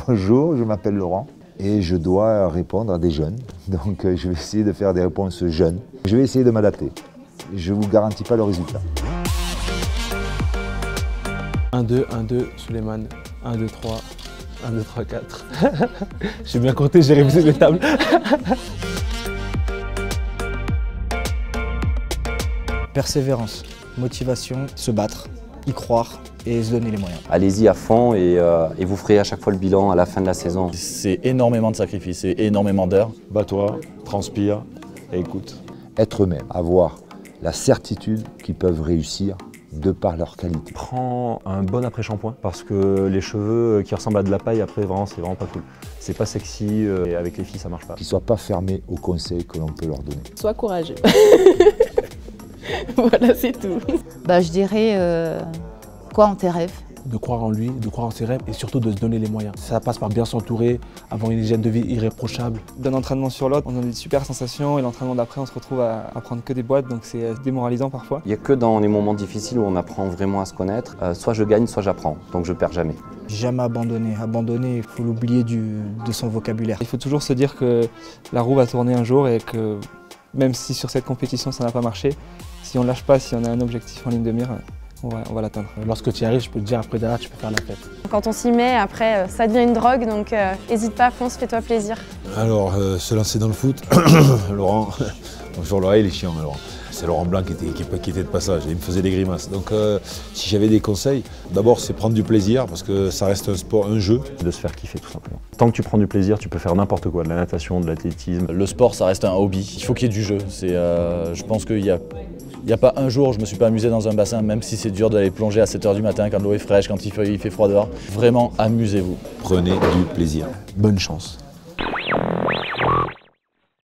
Bonjour, je m'appelle Laurent et je dois répondre à des jeunes. Donc je vais essayer de faire des réponses jeunes. Je vais essayer de m'adapter. Je ne vous garantis pas le résultat. 1-2, 1-2, Suleiman. 1-2, 3. 1, 2, 3, 4. J'ai bien compté, j'ai révisé les tables. Persévérance, motivation, se battre, y croire et se donner les moyens. Allez-y à fond et vous ferez à chaque fois le bilan à la fin de la saison. C'est énormément de sacrifices, c'est énormément d'heures. Bats-toi, transpire et écoute. Être eux-mêmes, avoir la certitude qu'ils peuvent réussir de par leur qualité. Prends un bon après-shampoing parce que les cheveux qui ressemblent à de la paille après, vraiment, c'est vraiment pas cool. C'est pas sexy et avec les filles ça marche pas. Qu'ils ne soient pas fermés aux conseils que l'on peut leur donner. Sois courageux. Voilà, c'est tout. Je dirais crois en tes rêves. De croire en lui, de croire en ses rêves et surtout de se donner les moyens. Ça passe par bien s'entourer, avoir une hygiène de vie irréprochable. D'un entraînement sur l'autre, on a des super sensations et l'entraînement d'après, on se retrouve à prendre que des boîtes, donc c'est démoralisant parfois. Il n'y a que dans les moments difficiles où on apprend vraiment à se connaître. Soit je gagne, soit j'apprends, donc je perds jamais. Jamais abandonner. Abandonner, il faut l'oublier de son vocabulaire. Il faut toujours se dire que la roue va tourner un jour et que même si sur cette compétition ça n'a pas marché, si on ne lâche pas, si on a un objectif en ligne de mire, on va l'atteindre. Lorsque tu y arrives, je peux te dire après derrière, tu peux faire la fête. Quand on s'y met, après, ça devient une drogue, donc n'hésite pas, fonce, fais-toi plaisir. Alors, se lancer dans le foot, Laurent, bonjour Laurent, il est chiant Laurent. C'est Laurent Blanc qui était de passage et il me faisait des grimaces. Donc si j'avais des conseils, d'abord c'est prendre du plaisir parce que ça reste un sport, un jeu. De se faire kiffer tout simplement. Tant que tu prends du plaisir, tu peux faire n'importe quoi, de la natation, de l'athlétisme. Le sport, ça reste un hobby. Il faut qu'il y ait du jeu. Je pense qu'il n'y a pas un jour où je me suis pas amusé dans un bassin, même si c'est dur d'aller plonger à 7 h du matin quand l'eau est fraîche, quand il fait froid dehors. Vraiment, amusez-vous. Prenez du plaisir. Bonne chance.